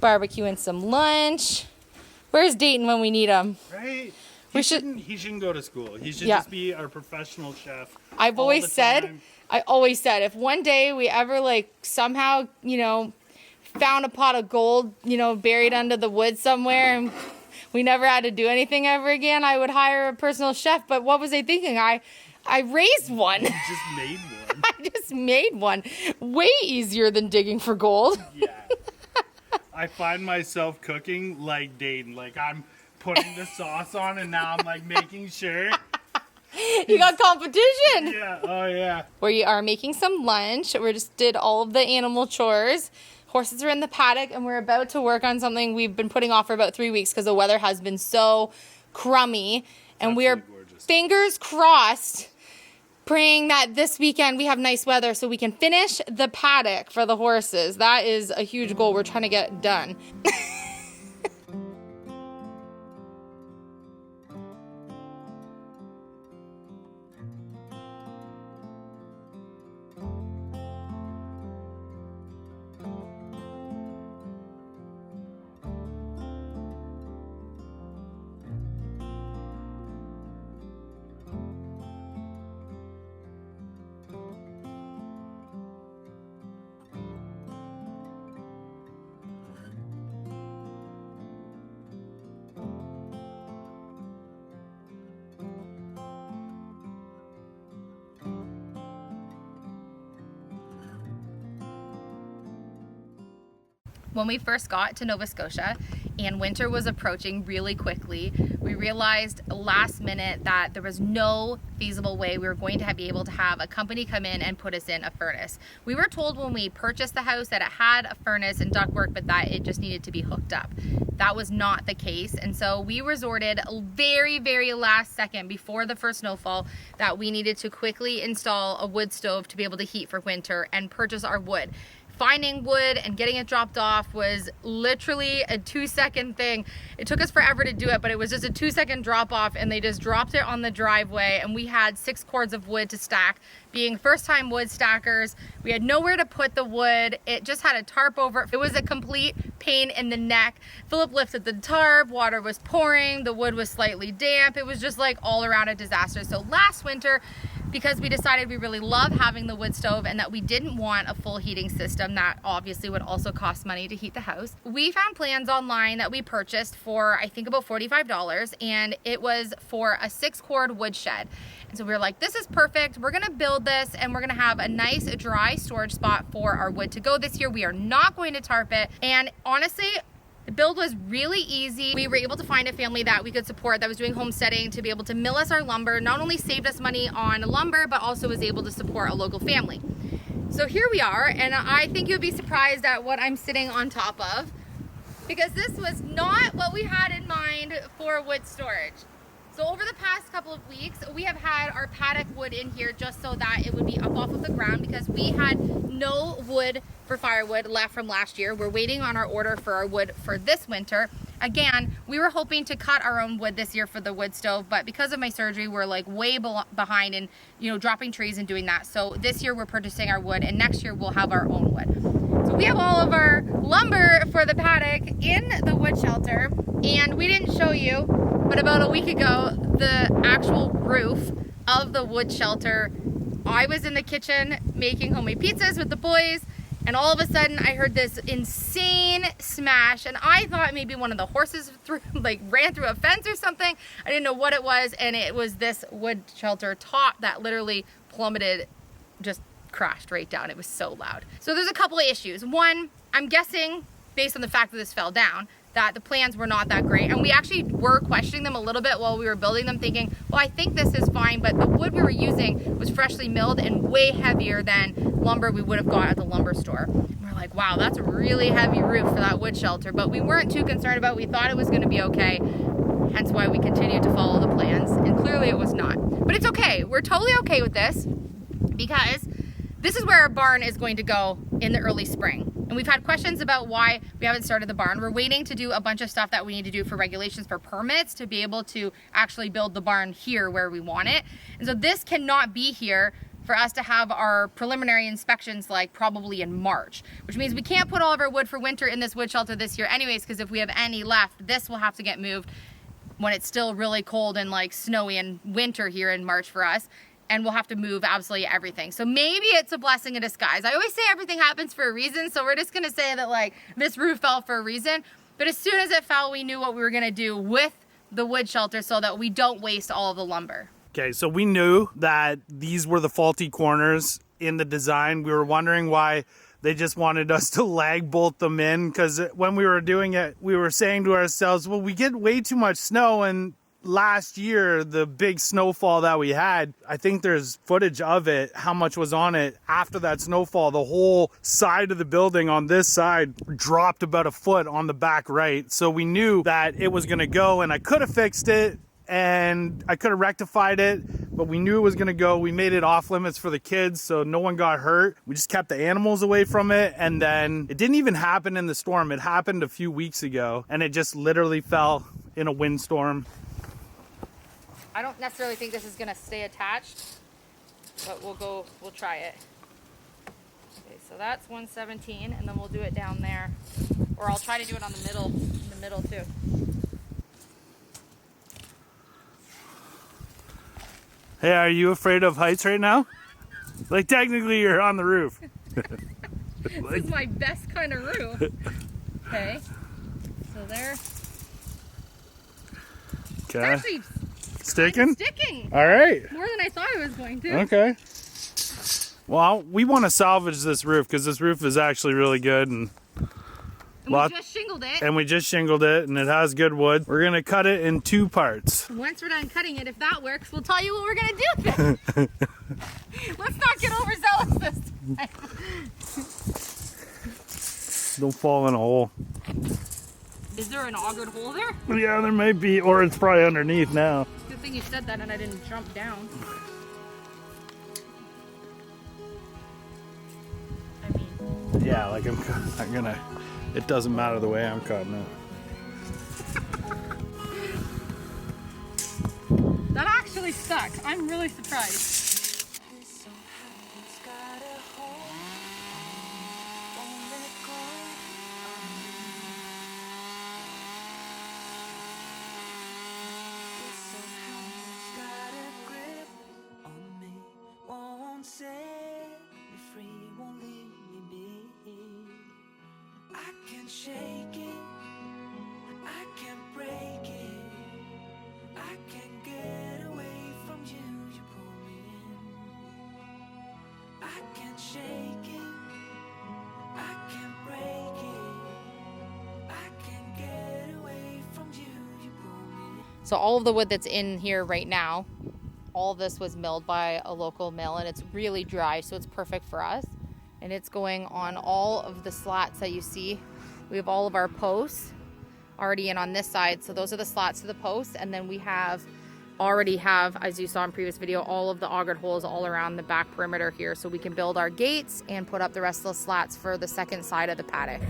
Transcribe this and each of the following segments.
barbecuing some lunch. Where's Dayton when we need him? Right? He shouldn't go to school. He should just be our professional chef. I've always said, if one day we ever like somehow, you know, found a pot of gold, you know, buried under the woods somewhere and we never had to do anything ever again, I would hire a personal chef. But what was I thinking? I raised one. You just made one. I just made one. Way easier than digging for gold. Yeah. I find myself cooking like Dayton. Like I'm putting the sauce on and now I'm like making sure. You got competition. Yeah. Oh yeah. We are making some lunch. We just did all of the animal chores. Horses are in the paddock and we're about to work on something we've been putting off for about 3 weeks because the weather has been so crummy. And we are gorgeous. Fingers crossed praying that this weekend we have nice weather so we can finish the paddock for the horses. That is a huge goal we're trying to get done. When we first got to Nova Scotia and winter was approaching really quickly, we realized last minute that there was no feasible way we were going to be able to have a company come in and put us in a furnace. We were told when we purchased the house that it had a furnace and ductwork, but that it just needed to be hooked up. That was not the case, and so we resorted very, very last second before the first snowfall that we needed to quickly install a wood stove to be able to heat for winter and purchase our wood. Finding wood and getting it dropped off was literally a 2-second thing. It took us forever to do it, but it was just a 2-second drop off and they just dropped it on the driveway and we had 6 cords of wood to stack. Being first time wood stackers, we had nowhere to put the wood. It just had a tarp over it. It was a complete pain in the neck. Philip lifted the tarp, water was pouring, the wood was slightly damp. It was just like all around a disaster. So last winter, because we decided we really love having the wood stove and that we didn't want a full heating system that obviously would also cost money to heat the house, we found plans online that we purchased for I think about $45, and it was for a 6-cord wood shed. And so we were like, this is perfect. We're gonna build this and we're gonna have a nice dry storage spot for our wood to go this year. We are not going to tarp it. And honestly, the build was really easy. We were able to find a family that we could support that was doing homesteading to be able to mill us our lumber. Not only saved us money on lumber, but also was able to support a local family. So here we are, and I think you'll be surprised at what I'm sitting on top of, because this was not what we had in mind for wood storage. So over the past couple of weeks, we have had our paddock wood in here just so that it would be up off of the ground because we had no wood for firewood left from last year. We're waiting on our order for our wood for this winter. Again, we were hoping to cut our own wood this year for the wood stove, but because of my surgery, we're like way behind in, you know, dropping trees and doing that. So this year we're purchasing our wood and next year we'll have our own wood. So we have all of our lumber for the paddock in the wood shelter, and we didn't show you, but about a week ago, the actual roof of the wood shelter, I was in the kitchen making homemade pizzas with the boys, and all of a sudden I heard this insane smash, and I thought maybe one of the horses ran through a fence or something. I didn't know what it was, and it was this wood shelter top that literally plummeted, just crashed right down. It was so loud. So there's a couple of issues. One, I'm guessing, based on the fact that this fell down, that the plans were not that great, and we actually were questioning them a little bit while we were building them, thinking, well, I think this is fine, but the wood we were using was freshly milled and way heavier than lumber we would have got at the lumber store. And we're like, wow, that's a really heavy roof for that wood shelter, but we weren't too concerned about it. We thought it was going to be okay, hence why we continued to follow the plans, and clearly it was not. But it's okay. We're totally okay with this because this is where our barn is going to go in the early spring. And we've had questions about why we haven't started the barn. We're waiting to do a bunch of stuff that we need to do for regulations for permits to be able to actually build the barn here where we want it. And so this cannot be here for us to have our preliminary inspections like probably in March, which means we can't put all of our wood for winter in this wood shelter this year anyways, because if we have any left, this will have to get moved when it's still really cold and like snowy and winter here in March for us, and we'll have to move absolutely everything. So maybe it's a blessing in disguise. I always say everything happens for a reason, so we're just gonna say that like this roof fell for a reason, but as soon as it fell, we knew what we were gonna do with the wood shelter so that we don't waste all of the lumber. Okay, so we knew that these were the faulty corners in the design. We were wondering why they just wanted us to lag bolt them in, because when we were doing it, we were saying to ourselves, well, we get way too much snow, and last year, the big snowfall that we had, I think there's footage of it, how much was on it after that snowfall. The whole side of the building on this side dropped about a foot on the back right. So we knew that it was gonna go, and I could have fixed it, and I could have rectified it, but we knew it was gonna go. We made it off limits for the kids, so no one got hurt. We just kept the animals away from it, and then it didn't even happen in the storm. It happened a few weeks ago, and it just literally fell in a windstorm. I don't necessarily think this is gonna stay attached, but we'll try it. Okay, so that's 117, and then we'll do it down there, or I'll try to do it on the middle too. Hey, are you afraid of heights right now? Like, technically, you're on the roof. This is my best kind of roof. Okay, so there. Okay. Actually, sticking? sticking. All right. More than I thought it was going to. Okay. Well, we want to salvage this roof because this roof is actually really good, and we just shingled it. And we just shingled it, and it has good wood. We're gonna cut it in 2 parts. Once we're done cutting it, if that works, we'll tell you what we're gonna do with it. Let's not get overzealous this time. Don't fall in a hole. Is there an augered hole there? Yeah, there might be, or it's probably underneath now. Good thing you said that and I didn't jump down. I mean... Yeah, like I'm gonna... It doesn't matter the way I'm cutting it. That actually stuck. I'm really surprised. Shake it, I can't break it, I can't get away from you, you pull me in. I can't shake it, I can't break it, I can't get away from you, you pull me in. So all of the wood that's in here right now, all of this was milled by a local mill, and it's really dry, so it's perfect for us. And it's going on all of the slats that you see. We have all of our posts already in on this side. So those are the slats to the posts. And then we already have, as you saw in previous video, all of the augered holes all around the back perimeter here. So we can build our gates and put up the rest of the slats for the second side of the paddock.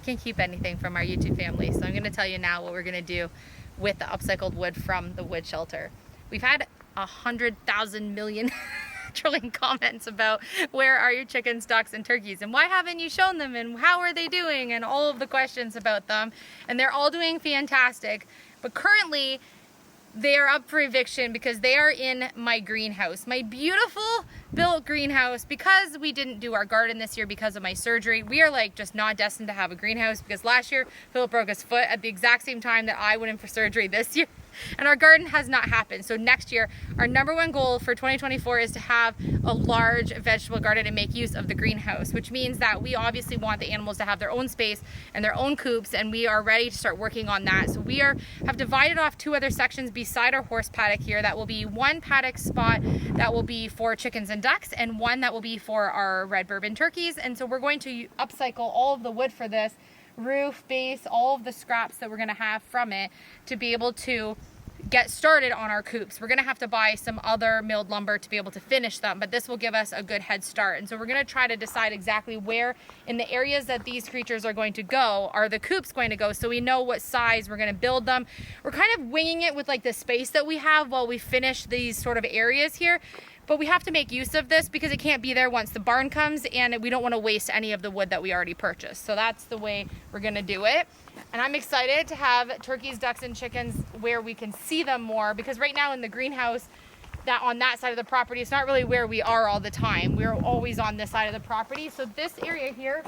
Can't keep anything from our YouTube family, so I'm going to tell you now what we're going to do with the upcycled wood from the wood shelter. We've had 100,000 million trillion comments about where are your chickens, ducks, and turkeys, and why haven't you shown them, and how are they doing, and all of the questions about them, and they're all doing fantastic. But currently they are up for eviction because they are in my greenhouse, my beautiful built greenhouse. Because we didn't do our garden this year because of my surgery, we are like just not destined to have a greenhouse, because last year Philip broke his foot at the exact same time that I went in for surgery this year, and our garden has not happened. So next year, our #1 goal for 2024 is to have a large vegetable garden and make use of the greenhouse, which means that we obviously want the animals to have their own space and their own coops, and we are ready to start working on that. So we have divided off 2 other sections beside our horse paddock here. That will be 1 paddock spot that will be for chickens and ducks, and 1 that will be for our red bourbon turkeys. And so we're going to upcycle all of the wood for this, roof, base, all of the scraps that we're going to have from it, to be able to get started on our coops. We're going to have to buy some other milled lumber to be able to finish them, but this will give us a good head start. And so we're going to try to decide exactly where in the areas that these creatures are going to go are the coops going to go, so we know what size we're going to build them. We're kind of winging it with like the space that we have while we finish these sort of areas here. But we have to make use of this because it can't be there once the barn comes, and we don't want to waste any of the wood that we already purchased. So that's the way we're going to do it. And I'm excited to have turkeys, ducks, and chickens where we can see them more, because right now in the greenhouse, that on that side of the property, it's not really where we are all the time. We're always on this side of the property. So this area here,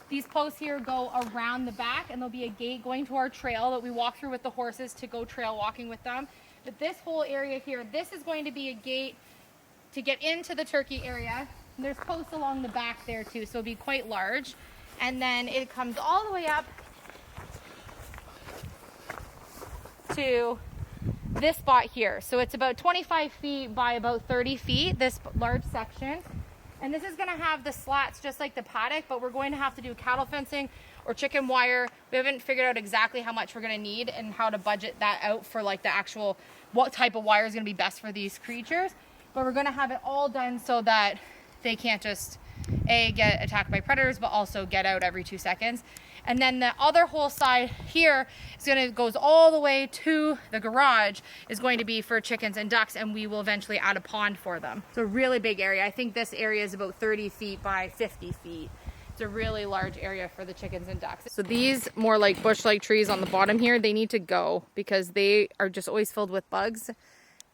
these posts here go around the back, and there'll be a gate going to our trail that we walk through with the horses to go trail walking with them. But this whole area here, this is going to be a gate to get into the turkey area. And there's posts along the back there too, so it'll be quite large. And then it comes all the way up to this spot here. So it's about 25 feet by about 30 feet, this large section. And this is going to have the slats just like the paddock, but we're going to have to do cattle fencing or chicken wire. We haven't figured out exactly how much we're going to need and how to budget that out for like the actual, what type of wire is going to be best for these creatures. But we're going to have it all done so that they can't just get attacked by predators, but also get out every 2 seconds. And then the other whole side here is going to goes all the way to the garage, is going to be for chickens and ducks, and we will eventually add a pond for them. It's a really big area. I think this area is about 30 feet by 50 feet. It's a really large area for the chickens and ducks. So these more like bush-like trees on the bottom here, they need to go because they are just always filled with bugs,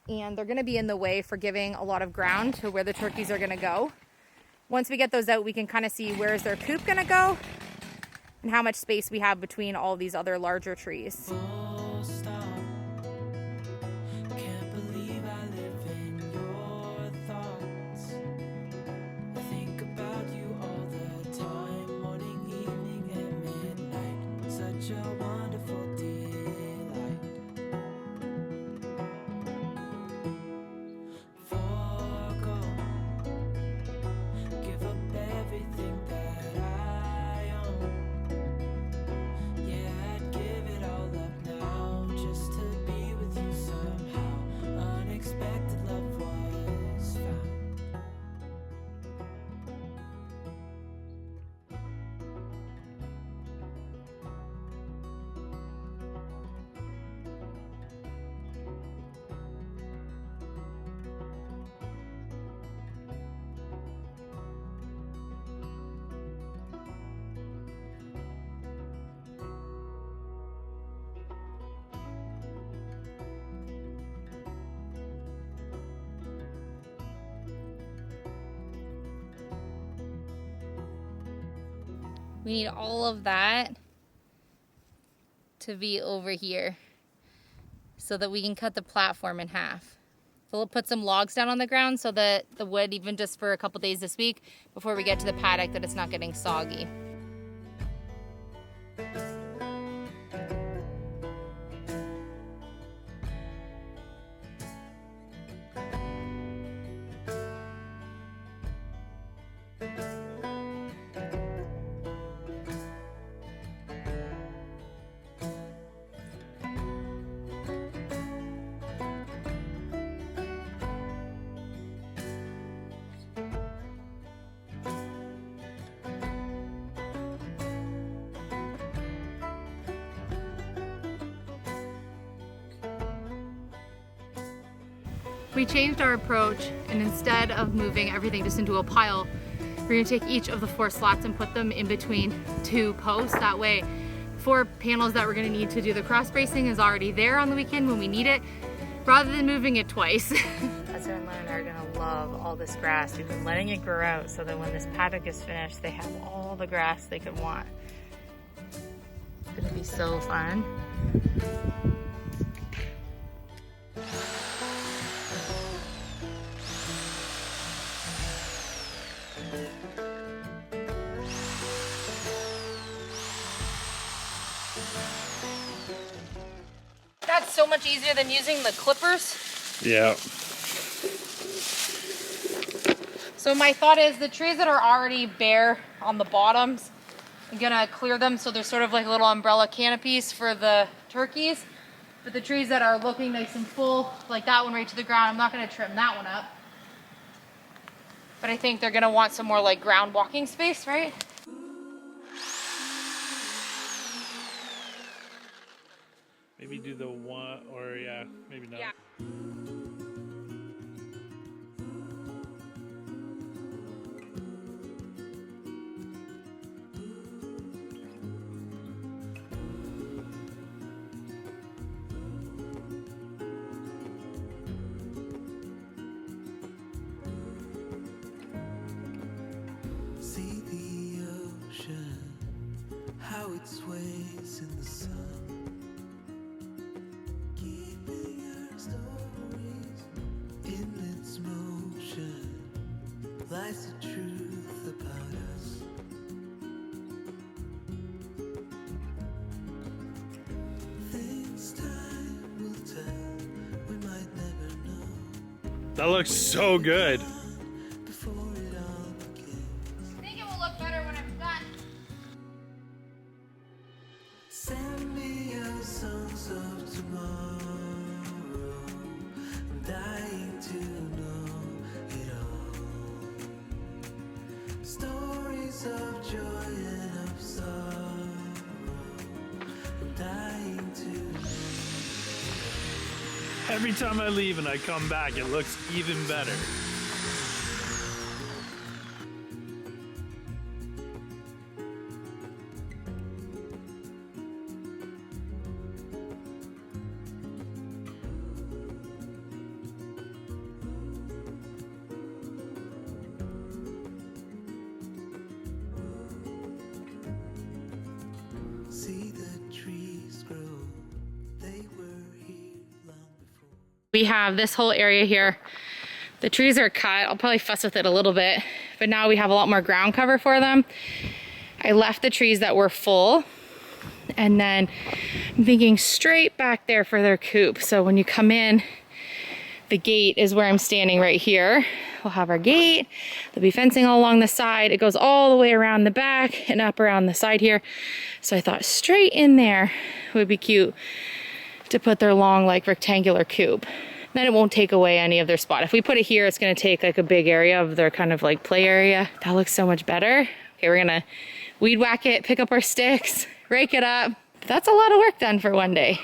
and they're going to be in the way for giving a lot of ground to where the turkeys are going to go. Once we get those out, we can kind of see where is their coop going to go and how much space we have between all these other larger trees. Full stop. Can't believe I live in your thoughts. I think about you all the time, morning, evening, and midnight. Such a wonderful delight. Forgo, give up everything that I own. Yeah, I'd give it all up now just to be with you somehow. Unexpected love was found. We need all of that to be over here so that we can cut the platform in half. Philip put some logs down on the ground so that the wood, even just for a couple days this week before we get to the paddock, that it's not getting soggy. We changed our approach, and instead of moving everything just into a pile, we're going to take each of the 4 slats and put them in between 2 posts. That way 4 panels that we're gonna need to do the cross bracing is already there on the weekend when we need it, rather than moving it twice. Hudson and Lynn are gonna love all this grass. We've been letting it grow out so that when this paddock is finished, they have all the grass they could want. It's gonna be so fun. That's so much easier than using the clippers. Yeah. So my thought is the trees that are already bare on the bottoms, I'm gonna clear them so they're sort of like little umbrella canopies for the turkeys. But the trees that are looking nice and full, like that one right to the ground, I'm not gonna trim that one up. But I think they're gonna want some more like ground walking space, right? Maybe do the one, or yeah, maybe not. Yeah. See the ocean, how it sways in the sun. Keeping our stories in its motion, lies the truth about us. Things time will tell, we might never know. That looks so good. Before it all begins. I think it will look better when I'm done. Send me your songs of tomorrow. I'm dying to know it all. Stories of joy and of sorrow. I'm dying to know. Every time I leave and I come back, it looks even better. See the trees grow. They were here long before. We have this whole area here. The trees are cut. I'll probably fuss with it a little bit, but now we have a lot more ground cover for them. I left the trees that were full, and then I'm thinking straight back there for their coop. So when you come in, the gate is where I'm standing right here. We'll have our gate. There'll be fencing all along the side. It goes all the way around the back and up around the side here. So I thought straight in there would be cute to put their long, like, rectangular coop. Then it won't take away any of their spot. If we put it here, it's gonna take like a big area of their kind of like play area. That looks so much better. Okay, we're gonna weed whack it, pick up our sticks, rake it up. That's a lot of work done for one day.